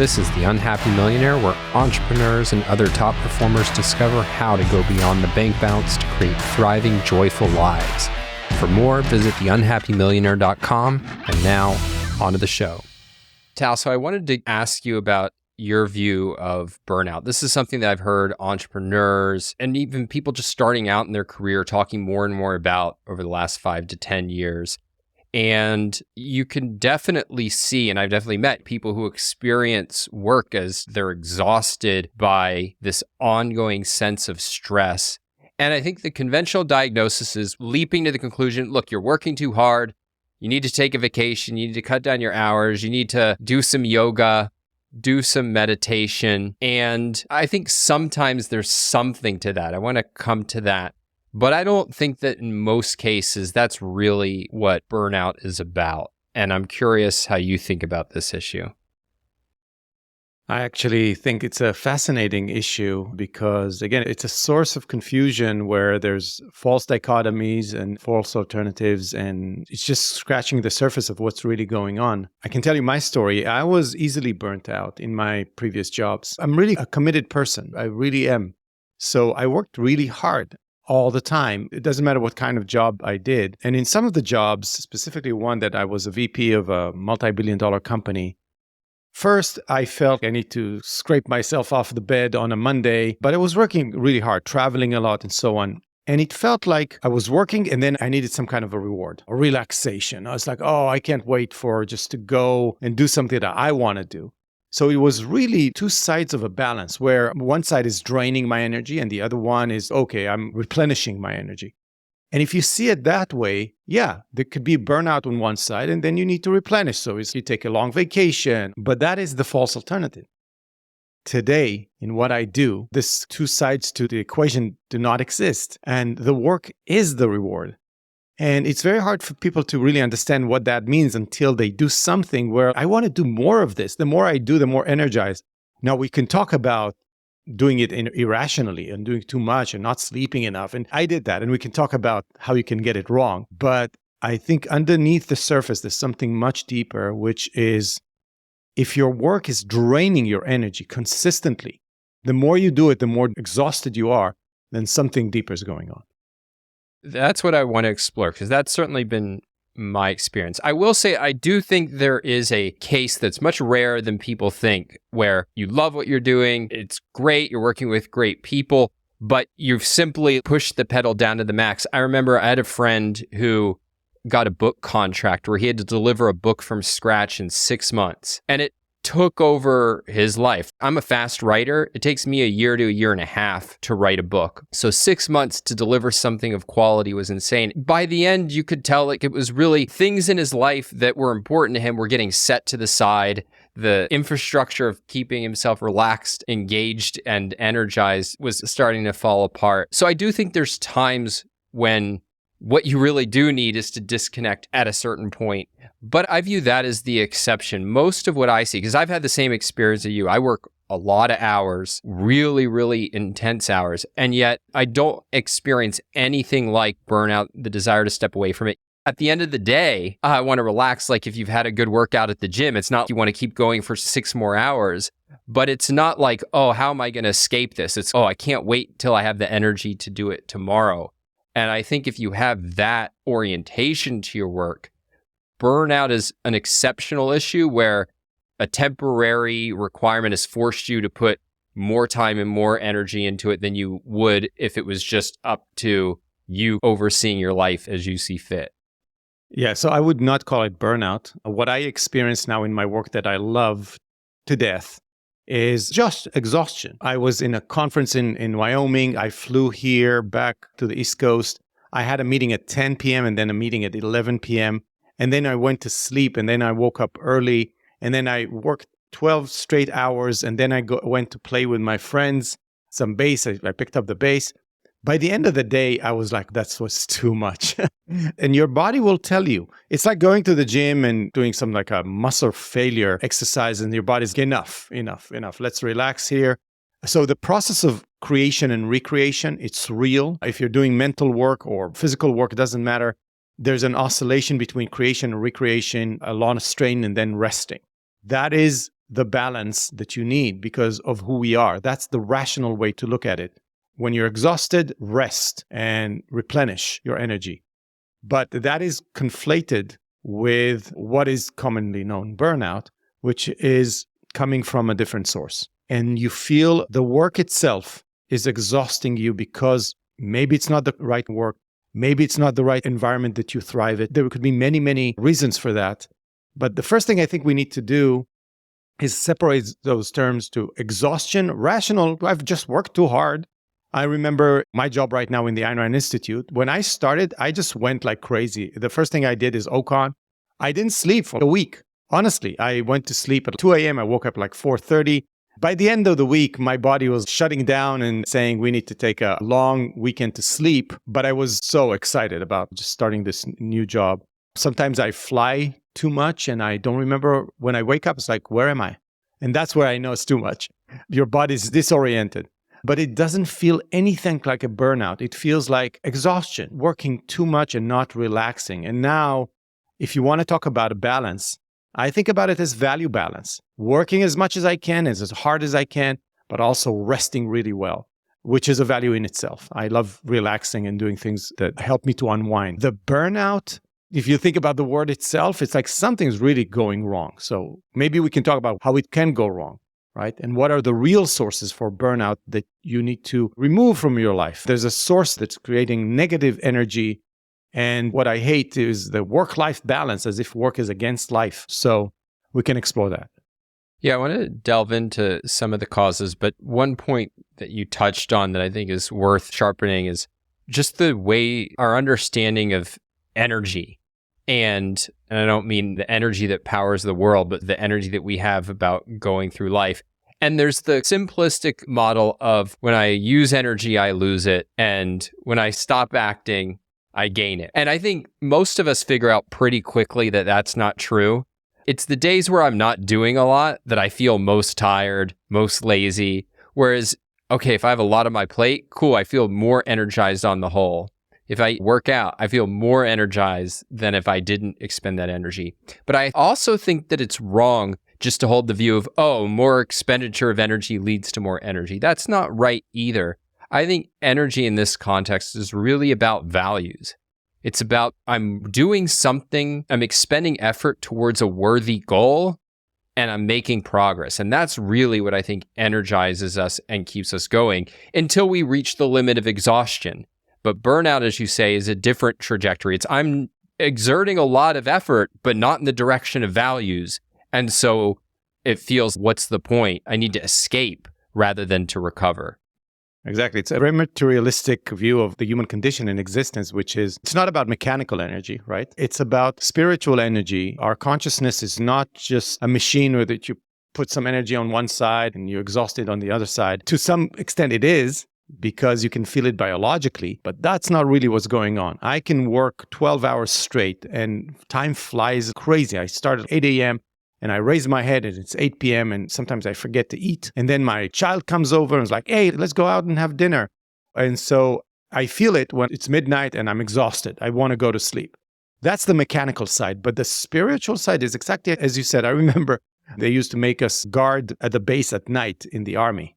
This is The Unhappy Millionaire, where entrepreneurs and other top performers discover how to go beyond the bank balance to create thriving, joyful lives. For more, visit theunhappymillionaire.com. And now, on to the show. Tal, so I wanted to ask you about your view of burnout. This is something that I've heard entrepreneurs and even people just starting out in their career talking more and more about over the last 5 to 10 years. And you can definitely see, and I've definitely met people who experience work as they're exhausted by this ongoing sense of stress. And I think the conventional diagnosis is leaping to the conclusion, look, you're working too hard. You need to take a vacation. You need to cut down your hours. You need to do some yoga, do some meditation. And I think sometimes there's something to that. I want to come to that. But I don't think that in most cases, that's really what burnout is about. And I'm curious how you think about this issue. I actually think it's a fascinating issue because, again, it's a source of confusion where there's false dichotomies and false alternatives, and it's just scratching the surface of what's really going on. I can tell you my story. I was easily burnt out in my previous jobs. I'm really a committed person. I really am. So I worked really hard all the time. It doesn't matter what kind of job I did. And in some of the jobs, specifically one that I was a VP of a multi-billion-dollar company, first, I felt I need to scrape myself off the bed on a Monday, but I was working really hard, traveling a lot and so on. And it felt like I was working and then I needed some kind of a reward, a relaxation. I was like, oh, I can't wait for just to go and do something that I want to do. So it was really two sides of a balance where one side is draining my energy and the other one is, okay, I'm replenishing my energy. And if you see it that way, yeah, there could be burnout on one side and then you need to replenish. So you take a long vacation, but that is the false alternative. Today, in what I do, these two sides to the equation do not exist. And the work is the reward. And it's very hard for people to really understand what that means until they do something where I want to do more of this. The more I do, the more energized. Now, we can talk about doing it irrationally and doing too much and not sleeping enough. And I did that. And we can talk about how you can get it wrong. But I think underneath the surface, there's something much deeper, which is if your work is draining your energy consistently, the more you do it, the more exhausted you are, then something deeper is going on. That's what I want to explore, because that's certainly been my experience. I will say I do think there is a case that's much rarer than people think, where you love what you're doing, it's great, you're working with great people, but you've simply pushed the pedal down to the max. I remember I had a friend who got a book contract where he had to deliver a book from scratch in 6 months, and it took over his life. I'm a fast writer. It takes me a year to a year and a half to write a book. So 6 months to deliver something of quality was insane. By the end, you could tell like it was really things in his life that were important to him were getting set to the side. The infrastructure of keeping himself relaxed, engaged, and energized was starting to fall apart. So I do think there's times when what you really do need is to disconnect at a certain point. But I view that as the exception. Most of what I see, because I've had the same experience as you, I work a lot of hours, really, really intense hours, and yet I don't experience anything like burnout, the desire to step away from it. At the end of the day, I want to relax. Like if you've had a good workout at the gym, it's not like you want to keep going for 6 more hours, but it's not like, oh, how am I going to escape this? It's, oh, I can't wait till I have the energy to do it tomorrow. And I think if you have that orientation to your work, burnout is an exceptional issue where a temporary requirement has forced you to put more time and more energy into it than you would if it was just up to you overseeing your life as you see fit. Yeah, so I would not call it burnout. What I experience now in my work that I love to death is just exhaustion. I was in a conference in Wyoming. I flew here back to the East Coast. I had a meeting at 10 p.m. and then a meeting at 11 p.m. And then I went to sleep and then I woke up early and then I worked 12 straight hours and then I went to play with my friends, some bass. I picked up the bass. By the end of the day, I was like, that was too much. And your body will tell you. It's like going to the gym and doing some like a muscle failure exercise and your body's enough. Let's relax here. So the process of creation and recreation, it's real. If you're doing mental work or physical work, it doesn't matter. There's an oscillation between creation and recreation, a lot of strain and then resting. That is the balance that you need because of who we are. That's the rational way to look at it. When you're exhausted, rest and replenish your energy. But that is conflated with what is commonly known burnout, which is coming from a different source. And you feel the work itself is exhausting you because maybe it's not the right work. Maybe it's not the right environment that you thrive in. There could be many, many reasons for that. But the first thing I think we need to do is separate those terms to exhaustion, rational. I've just worked too hard. I remember my job right now in the Ayn Rand Institute. When I started, I just went like crazy. The first thing I did is OCON. I didn't sleep for a week. Honestly, I went to sleep at 2 a.m. I woke up like 4:30. By the end of the week, my body was shutting down and saying we need to take a long weekend to sleep. But I was so excited about just starting this new job. Sometimes I fly too much and I don't remember when I wake up. It's like, where am I? And that's where I know it's too much. Your body's disoriented. But it doesn't feel anything like a burnout. It feels like exhaustion, working too much and not relaxing. And now, if you want to talk about a balance, I think about it as value balance. Working as much as I can, as hard as I can, but also resting really well, which is a value in itself. I love relaxing and doing things that help me to unwind. The burnout, if you think about the word itself, it's like something's really going wrong. So maybe we can talk about how it can go wrong, right? And what are the real sources for burnout that you need to remove from your life? There's a source that's creating negative energy. And what I hate is the work-life balance, as if work is against life. So we can explore that. Yeah, I want to delve into some of the causes, but one point that you touched on that I think is worth sharpening is just the way our understanding of energy. And I don't mean the energy that powers the world, but the energy that we have about going through life. And there's the simplistic model of when I use energy, I lose it. And when I stop acting, I gain it. And I think most of us figure out pretty quickly that that's not true. It's the days where I'm not doing a lot that I feel most tired, most lazy. Whereas, okay, if I have a lot on my plate, cool, I feel more energized on the whole. If I work out, I feel more energized than if I didn't expend that energy. But I also think that it's wrong just to hold the view of, oh, more expenditure of energy leads to more energy. That's not right either. I think energy in this context is really about values. It's about I'm doing something, I'm expending effort towards a worthy goal, and I'm making progress. And that's really what I think energizes us and keeps us going until we reach the limit of exhaustion. But burnout, as you say, is a different trajectory. It's I'm exerting a lot of effort, but not in the direction of values. And so it feels, what's the point? I need to escape rather than to recover. Exactly. It's a very materialistic view of the human condition in existence, which is, it's not about mechanical energy, right? It's about spiritual energy. Our consciousness is not just a machine where that you put some energy on one side and you're exhausted on the other side. To some extent it is, because you can feel it biologically, but that's not really what's going on. I can work 12 hours straight and time flies crazy. I start at 8 a.m. and I raise my head and it's 8 p.m. and sometimes I forget to eat. And then my child comes over and is like, hey, let's go out and have dinner. And so I feel it when it's midnight and I'm exhausted. I want to go to sleep. That's the mechanical side. But the spiritual side is exactly as you said. I remember they used to make us guard at the base at night in the army.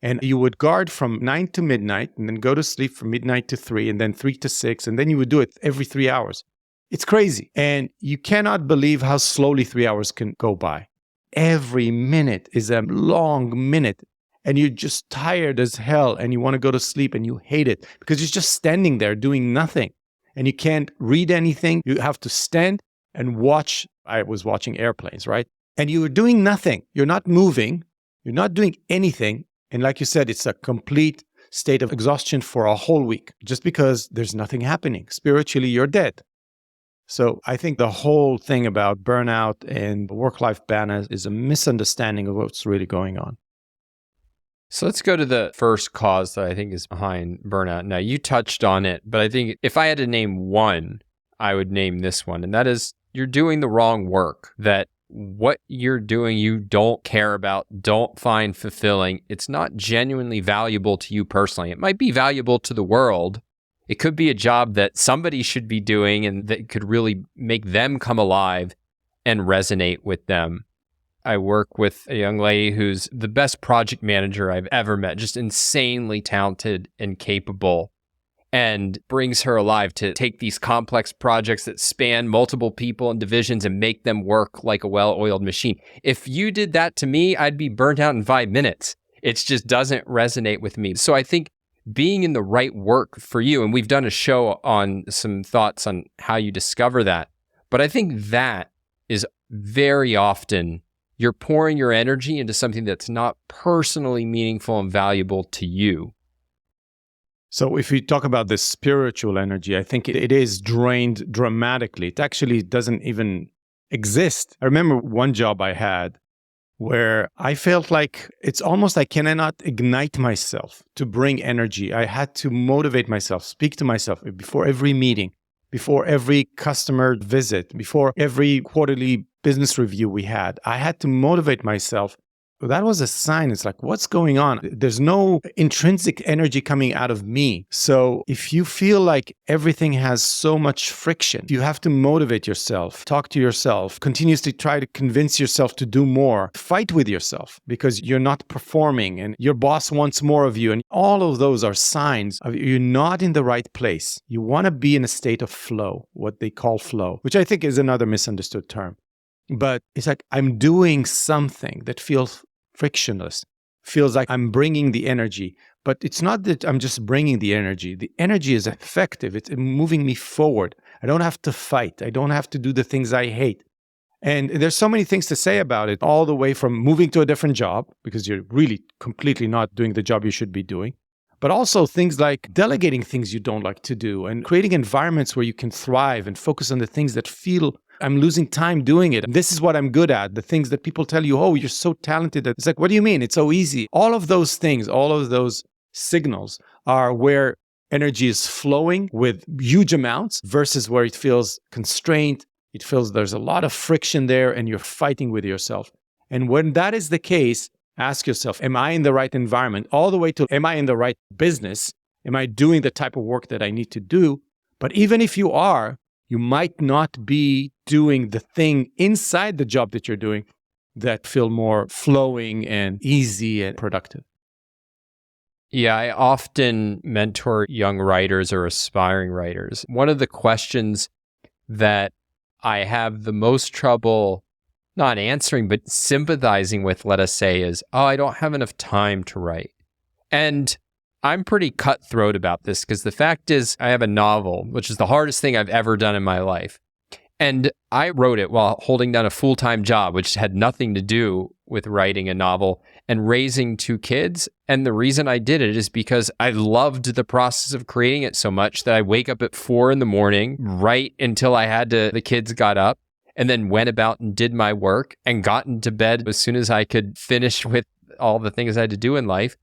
And you would guard from 9 to midnight and then go to sleep from midnight to 3 and then 3 to 6. And then you would do it every 3 hours. It's crazy. And you cannot believe how slowly 3 hours can go by. Every minute is a long minute. And you're just tired as hell and you want to go to sleep and you hate it because you're just standing there doing nothing. And you can't read anything. You have to stand and watch. I was watching airplanes, right? And you're doing nothing. You're not moving. You're not doing anything. And like you said, it's a complete state of exhaustion for a whole week just because there's nothing happening. Spiritually, you're dead. So I think the whole thing about burnout and work-life balance is a misunderstanding of what's really going on. So let's go to the first cause that I think is behind burnout. Now, you touched on it, but I think if I had to name one, I would name this one. And that is you're doing the wrong work. That what you're doing, you don't care about, don't find fulfilling. It's not genuinely valuable to you personally. It might be valuable to the world. It could be a job that somebody should be doing and that could really make them come alive and resonate with them. I work with a young lady who's the best project manager I've ever met, just insanely talented and capable, and brings her alive to take these complex projects that span multiple people and divisions and make them work like a well-oiled machine. If you did that to me, I'd be burnt out in 5 minutes. It just doesn't resonate with me. So I think being in the right work for you, and we've done a show on some thoughts on how you discover that, but I think that is very often you're pouring your energy into something that's not personally meaningful and valuable to you. So if we talk about the spiritual energy, I think it is drained dramatically. It actually doesn't even exist. I remember one job I had where I felt like it's almost I cannot ignite myself to bring energy. I had to motivate myself, speak to myself before every meeting, before every customer visit, before every quarterly business review we had. I had to motivate myself. That was a sign. It's like, what's going on? There's no intrinsic energy coming out of me. So if you feel like everything has so much friction, you have to motivate yourself, talk to yourself, continuously try to convince yourself to do more, fight with yourself because you're not performing and your boss wants more of you. And all of those are signs of you're not in the right place. You want to be in a state of flow, what they call flow, which I think is another misunderstood term. But it's like I'm doing something that feels frictionless, feels like I'm bringing the energy. But it's not that I'm just bringing the energy. The energy is effective. It's moving me forward. I don't have to fight. I don't have to do the things I hate. And there's so many things to say about it, all the way from moving to a different job, because you're really completely not doing the job you should be doing, but also things like delegating things you don't like to do and creating environments where you can thrive and focus on the things that feel I'm losing time doing it. This is what I'm good at. The things that people tell you, oh, you're so talented. It's like, what do you mean? It's so easy. All of those things, all of those signals are where energy is flowing with huge amounts versus where it feels constrained. It feels there's a lot of friction there and you're fighting with yourself. And when that is the case, ask yourself, am I in the right environment? All the way to, am I in the right business? Am I doing the type of work that I need to do? But even if you are, you might not be doing the thing inside the job that you're doing that feel more flowing and easy and productive. Yeah, I often mentor young writers or aspiring writers. One of the questions that I have the most trouble not answering, but sympathizing with, let us say, is, oh, I don't have enough time to write. And I'm pretty cutthroat about this because the fact is I have a novel, which is the hardest thing I've ever done in my life. And I wrote it while holding down a full-time job, which had nothing to do with writing a novel and raising 2 kids. And the reason I did it is because I loved the process of creating it so much that I wake up at 4 a.m, write until the kids got up, and then went about and did my work and got into bed as soon as I could finish with all the things I had to do in life.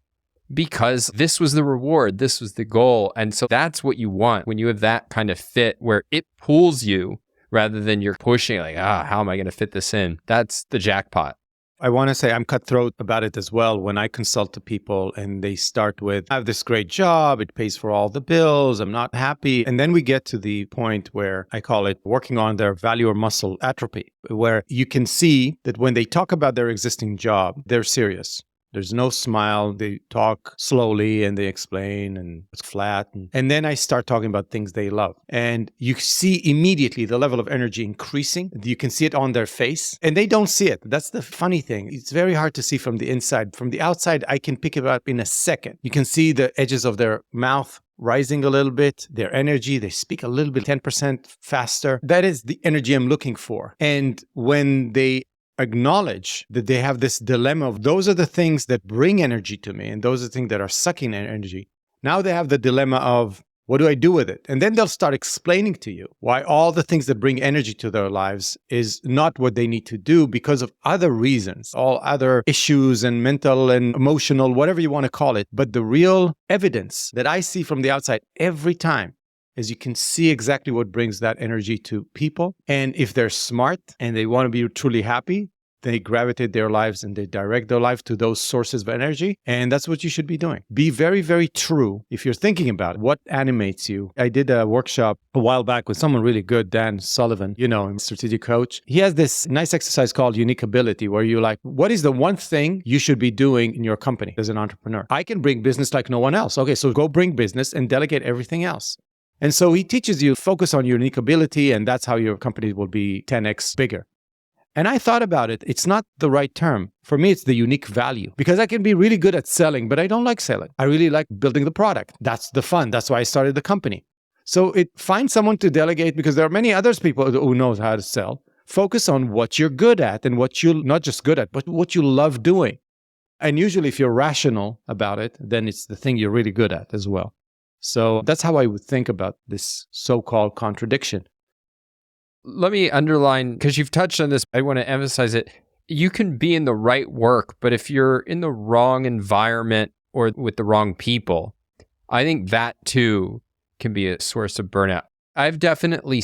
Because this was the reward, this was the goal. And so that's what you want when you have that kind of fit where it pulls you rather than you're pushing like, how am I going to fit this in? That's the jackpot. I want to say I'm cutthroat about it as well. When I consult to people and they start with, I have this great job, it pays for all the bills, I'm not happy. And then we get to the point where I call it working on their value or muscle atrophy, where you can see that when they talk about their existing job, they're serious. There's no smile. They talk slowly and they explain and it's flat. And then I start talking about things they love. And you see immediately the level of energy increasing. You can see it on their face and they don't see it. That's the funny thing. It's very hard to see from the inside. From the outside, I can pick it up in a second. You can see the edges of their mouth rising a little bit, their energy, they speak a little bit, 10% faster. That is the energy I'm looking for. And when they acknowledge that they have this dilemma of those are the things that bring energy to me and those are the things that are sucking energy. Now they have the dilemma of what do I do with it? And then they'll start explaining to you why all the things that bring energy to their lives is not what they need to do because of other reasons, all other issues and mental and emotional, whatever you want to call it. But the real evidence that I see from the outside every time is you can see exactly what brings that energy to people. And if they're smart and they want to be truly happy, They gravitate their lives and they direct their life to those sources of energy. And that's what you should be doing. Be very, very true if you're thinking about what animates you. I did a workshop a while back with someone really good, Dan Sullivan, strategic coach. He has this nice exercise called unique ability where you're like, what is the one thing you should be doing in your company as an entrepreneur? I can bring business like no one else. Okay, so go bring business and delegate everything else. And so he teaches you focus on your unique ability, and that's how your company will be 10x bigger. And I thought about it. It's not the right term. For me, it's the unique value because I can be really good at selling, but I don't like selling. I really like building the product. That's the fun. That's why I started the company. So find someone to delegate because there are many other people who knows how to sell. Focus on what you're good at and what you're not just good at, but what you love doing. And usually if you're rational about it, then it's the thing you're really good at as well. So that's how I would think about this so-called contradiction. Let me underline, because you've touched on this, I want to emphasize it. You can be in the right work, but if you're in the wrong environment or with the wrong people, I think that too can be a source of burnout. I've definitely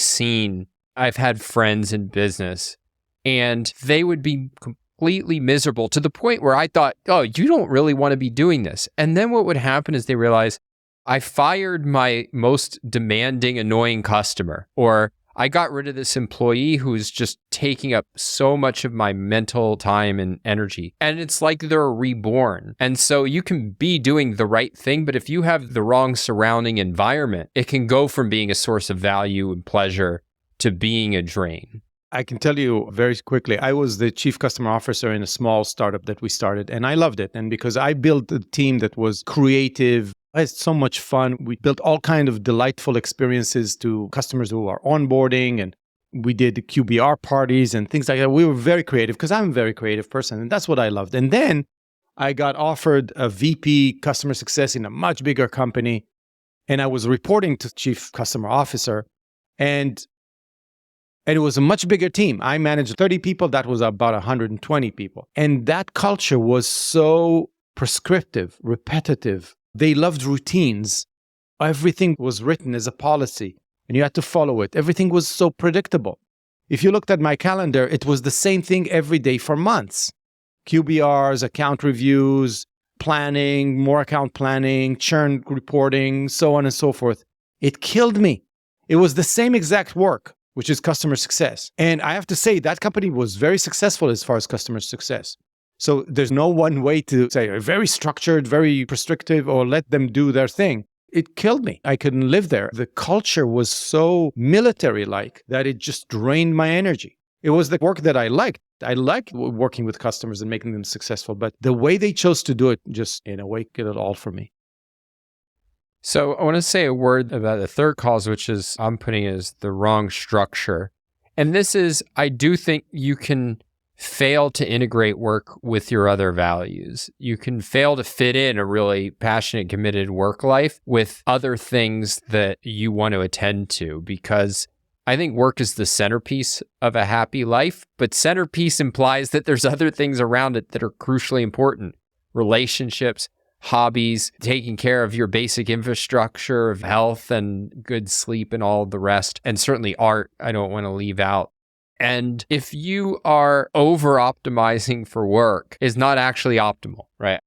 I've had friends in business and they would be completely miserable to the point where I thought, oh, you don't really want to be doing this. And then what would happen is they realize I fired my most demanding, annoying customer, or I got rid of this employee who's just taking up so much of my mental time and energy. And it's like they're reborn. And so you can be doing the right thing, but if you have the wrong surrounding environment, it can go from being a source of value and pleasure to being a drain. I can tell you very quickly, I was the chief customer officer in a small startup that we started, and I loved it. And because I built a team that was creative, I had so much fun. We built all kinds of delightful experiences to customers who are onboarding, and we did QBR parties and things like that. We were very creative because I'm a very creative person, and that's what I loved. And then I got offered a VP customer success in a much bigger company, and I was reporting to chief customer officer, and it was a much bigger team. I managed 30 people. That was about 120 people. And that culture was so prescriptive, repetitive. They loved routines. Everything was written as a policy, and you had to follow it. Everything was so predictable. If you looked at my calendar, it was the same thing every day for months. QBRs, account reviews, planning, more account planning, churn reporting, so on and so forth. It killed me. It was the same exact work, which is customer success. And I have to say that company was very successful as far as customer success. So there's no one way to say very structured, very prescriptive, or let them do their thing. It killed me. I couldn't live there. The culture was so military-like that it just drained my energy. It was the work that I liked. I liked working with customers and making them successful, but the way they chose to do it just, in a way, killed it all for me. So I want to say a word about the third cause, which is I'm putting as the wrong structure. And this is, I do think you can fail to integrate work with your other values. You can fail to fit in a really passionate, committed work life with other things that you want to attend to, because I think work is the centerpiece of a happy life, but centerpiece implies that there's other things around it that are crucially important. Relationships, hobbies, taking care of your basic infrastructure of health and good sleep and all the rest. And certainly art, I don't want to leave out. And if you are over-optimizing for work, is not actually optimal, right?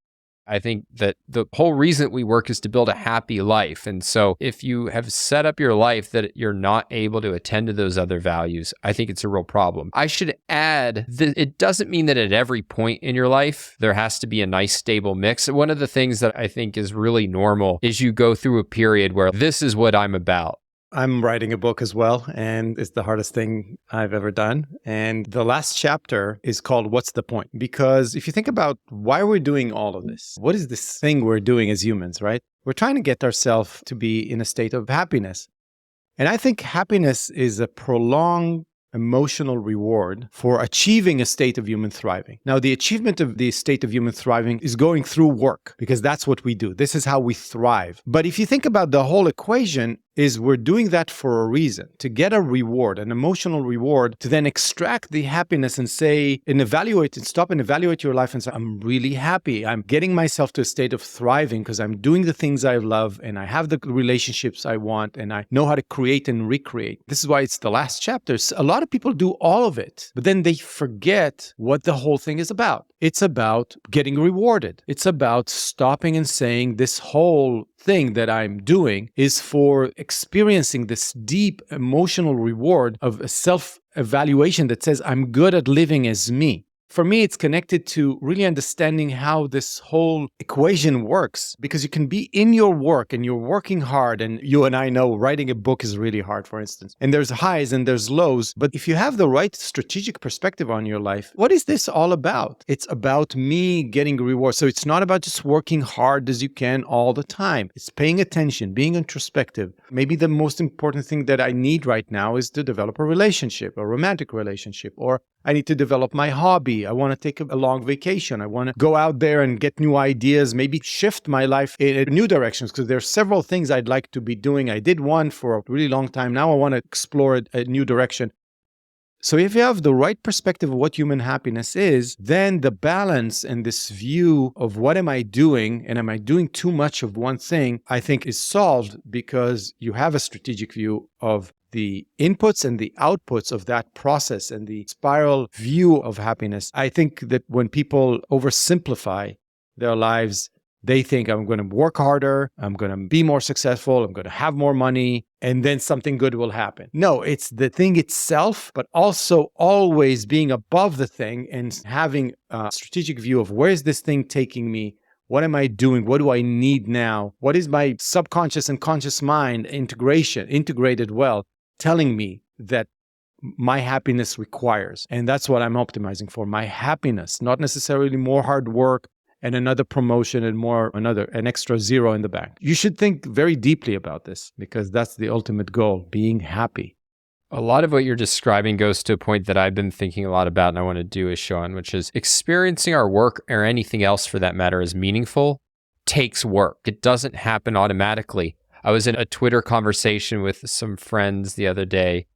I think that the whole reason we work is to build a happy life. And so if you have set up your life that you're not able to attend to those other values, I think it's a real problem. I should add that it doesn't mean that at every point in your life, there has to be a nice, stable mix. One of the things that I think is really normal is you go through a period where this is what I'm about. I'm writing a book as well, and it's the hardest thing I've ever done. And the last chapter is called What's the Point? Because if you think about why we're doing all of this, what is this thing we're doing as humans, right? We're trying to get ourselves to be in a state of happiness. And I think happiness is a prolonged emotional reward for achieving a state of human thriving. Now, the achievement of the state of human thriving is going through work, because that's what we do. This is how we thrive. But if you think about the whole equation, is we're doing that for a reason, to get a reward, an emotional reward, to then extract the happiness and say, and evaluate and stop and evaluate your life and say, I'm really happy. I'm getting myself to a state of thriving because I'm doing the things I love and I have the relationships I want and I know how to create and recreate. This is why it's the last chapter. A lot of people do all of it, but then they forget what the whole thing is about. It's about getting rewarded. It's about stopping and saying this whole thing that I'm doing is for experiencing this deep emotional reward of a self-evaluation that says I'm good at living as me. For me, it's connected to really understanding how this whole equation works, because you can be in your work and you're working hard, and you and I know writing a book is really hard, for instance, and there's highs and there's lows. But if you have the right strategic perspective on your life, what is this all about? It's about me getting reward. So it's not about just working hard as you can all the time. It's paying attention, being introspective. Maybe the most important thing that I need right now is to develop a relationship, a romantic relationship, or I need to develop my hobby. I want to take a long vacation. I want to go out there and get new ideas, maybe shift my life in new directions, because there are several things I'd like to be doing. I did one for a really long time. Now I want to explore a new direction. So if you have the right perspective of what human happiness is, then the balance and this view of what am I doing and am I doing too much of one thing, I think is solved because you have a strategic view of the inputs and the outputs of that process and the spiral view of happiness. I think that when people oversimplify their lives, they think I'm going to work harder, I'm going to be more successful, I'm going to have more money, and then something good will happen. No, it's the thing itself, but also always being above the thing and having a strategic view of where is this thing taking me? What am I doing? What do I need now? What is my subconscious and conscious mind integrated well, telling me that my happiness requires? And that's what I'm optimizing for, my happiness, not necessarily more hard work and another promotion and an extra zero in the bank. You should think very deeply about this because that's the ultimate goal, being happy. A lot of what you're describing goes to a point that I've been thinking a lot about and I want to do a show on, which is experiencing our work or anything else for that matter as meaningful takes work. It doesn't happen automatically. I was in a Twitter conversation with some friends the other day,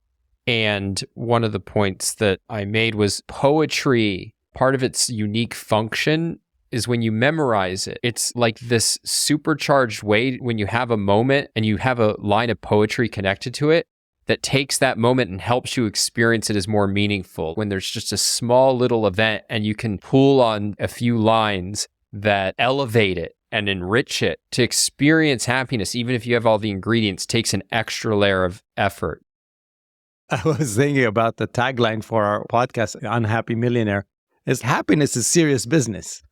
and one of the points that I made was poetry. Part of its unique function is when you memorize it. It's like this supercharged way when you have a moment and you have a line of poetry connected to it that takes that moment and helps you experience it as more meaningful. When there's just a small little event and you can pull on a few lines that elevate it and enrich it, to experience happiness, even if you have all the ingredients, takes an extra layer of effort. I was thinking about the tagline for our podcast, Unhappy Millionaire, is happiness is serious business.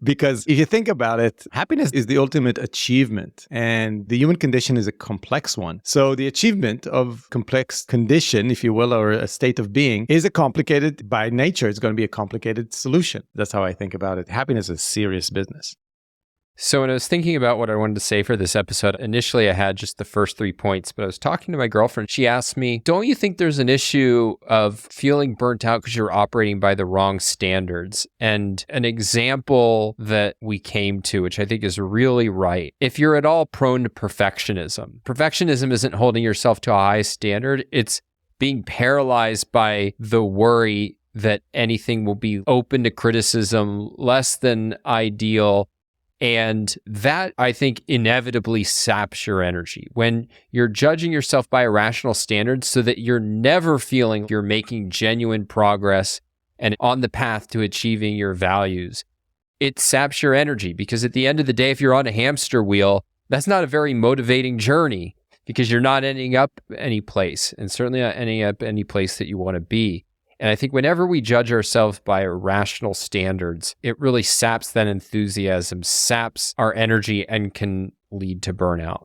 Because if you think about it, happiness is the ultimate achievement, and the human condition is a complex one. So the achievement of complex condition, if you will, or a state of being, is a complicated, by nature, it's going to be a complicated solution. That's how I think about it. Happiness is serious business. So when I was thinking about what I wanted to say for this episode, initially I had just the first 3 points, but I was talking to my girlfriend. She asked me, don't you think there's an issue of feeling burnt out because you're operating by the wrong standards? And an example that we came to, which I think is really right, if you're at all prone to perfectionism isn't holding yourself to a high standard. It's being paralyzed by the worry that anything will be open to criticism, less than ideal. And that, I think, inevitably saps your energy. When you're judging yourself by irrational standards so that you're never feeling you're making genuine progress and on the path to achieving your values, it saps your energy. Because at the end of the day, if you're on a hamster wheel, that's not a very motivating journey because you're not ending up any place, and certainly not ending up any place that you want to be. And I think whenever we judge ourselves by irrational standards, it really saps that enthusiasm, saps our energy, and can lead to burnout.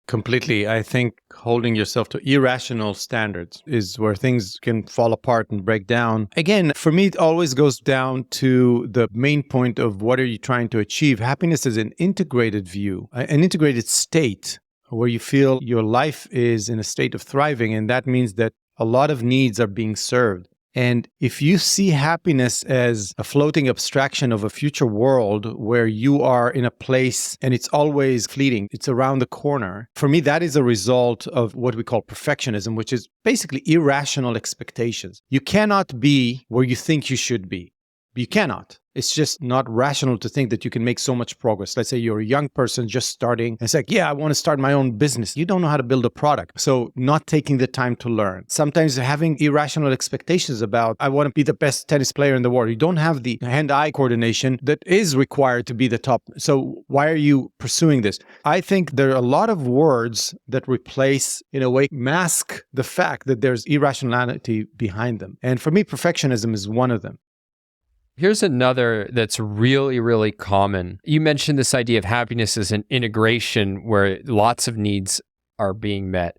Completely. I think holding yourself to irrational standards is where things can fall apart and break down. Again, for me, it always goes down to the main point of what are you trying to achieve. Happiness is an integrated view, an integrated state where you feel your life is in a state of thriving. And that means that a lot of needs are being served. And if you see happiness as a floating abstraction of a future world where you are in a place and it's always fleeting, it's around the corner, for me, that is a result of what we call perfectionism, which is basically irrational expectations. You cannot be where you think you should be. You cannot. It's just not rational to think that you can make so much progress. Let's say you're a young person just starting and it's like, yeah, I want to start my own business. You don't know how to build a product. So not taking the time to learn. Sometimes having irrational expectations about, I want to be the best tennis player in the world. You don't have the hand-eye coordination that is required to be the top. So why are you pursuing this? I think there are a lot of words that replace, in a way, mask the fact that there's irrationality behind them. And for me, perfectionism is one of them. Here's another that's really, really common. You mentioned this idea of happiness as an integration where lots of needs are being met.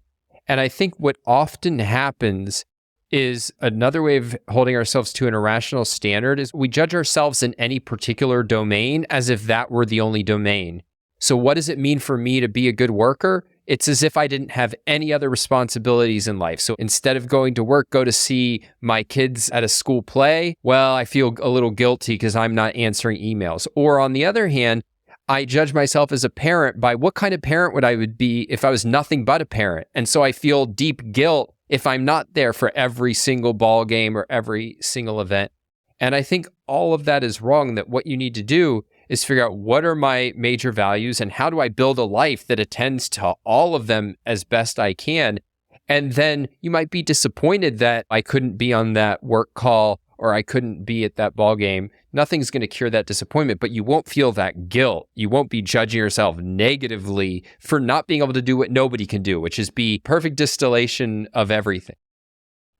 And I think what often happens is another way of holding ourselves to an irrational standard is we judge ourselves in any particular domain as if that were the only domain. So what does it mean for me to be a good worker? It's as if I didn't have any other responsibilities in life. So instead of going to work, go to see my kids at a school play, well, I feel a little guilty because I'm not answering emails. Or on the other hand, I judge myself as a parent by what kind of parent would I be if I was nothing but a parent. And so I feel deep guilt if I'm not there for every single ball game or every single event. And I think all of that is wrong, that what you need to do is figure out what are my major values and how do I build a life that attends to all of them as best I can. And then you might be disappointed that I couldn't be on that work call or I couldn't be at that ball game. Nothing's going to cure that disappointment, but you won't feel that guilt. You won't be judging yourself negatively for not being able to do what nobody can do, which is be perfect distillation of everything.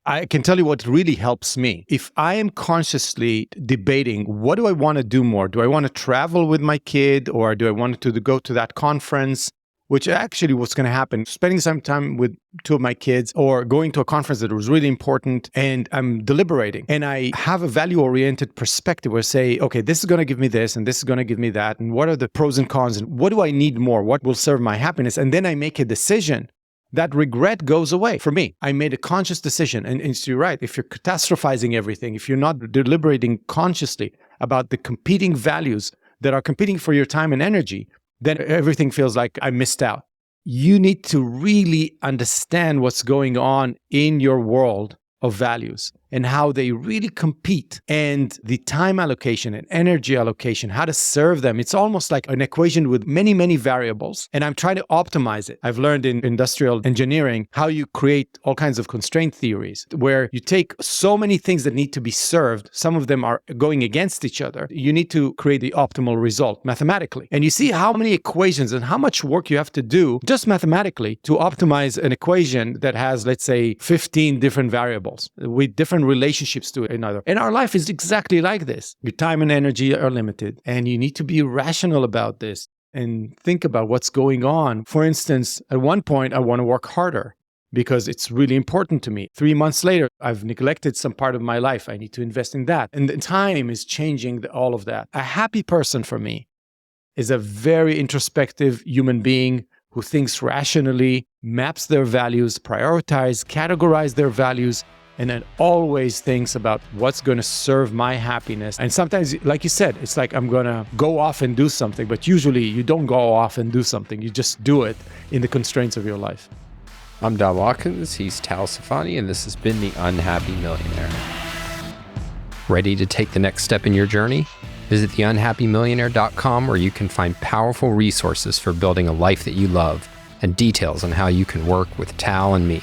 I can tell you what really helps me. If I am consciously debating, what do I want to do more? Do I want to travel with my kid or do I want to go to that conference? Which actually what's going to happen, spending some time with two of my kids or going to a conference that was really important and I'm deliberating and I have a value-oriented perspective where I say, okay, this is going to give me this and this is going to give me that. And what are the pros and cons? And what do I need more? What will serve my happiness? And then I make a decision. That regret goes away for me. I made a conscious decision. And you're right. If you're catastrophizing everything, if you're not deliberating consciously about the competing values that are competing for your time and energy, then everything feels like I missed out. You need to really understand what's going on in your world of values and how they really compete and the time allocation and energy allocation, how to serve them. It's almost like an equation with many, many variables. And I'm trying to optimize it. I've learned in industrial engineering how you create all kinds of constraint theories where you take so many things that need to be served. Some of them are going against each other. You need to create the optimal result mathematically. And you see how many equations and how much work you have to do just mathematically to optimize an equation that has, let's say, 15 different variables with different relationships to another. And our life is exactly like this. Your time and energy are limited, and you need to be rational about this and think about what's going on. For instance, at one point, I want to work harder because it's really important to me. 3 months later, I've neglected some part of my life. I need to invest in that. And the time is changing all of that. A happy person for me is a very introspective human being who thinks rationally, maps their values, categorize their values, and then always thinks about what's going to serve my happiness. And sometimes, like you said, it's like I'm going to go off and do something, but usually you don't go off and do something. You just do it in the constraints of your life. I'm Don Watkins, he's Tal Safani, and this has been The Unhappy Millionaire. Ready to take the next step in your journey? Visit theunhappymillionaire.com where you can find powerful resources for building a life that you love and details on how you can work with Tal and me.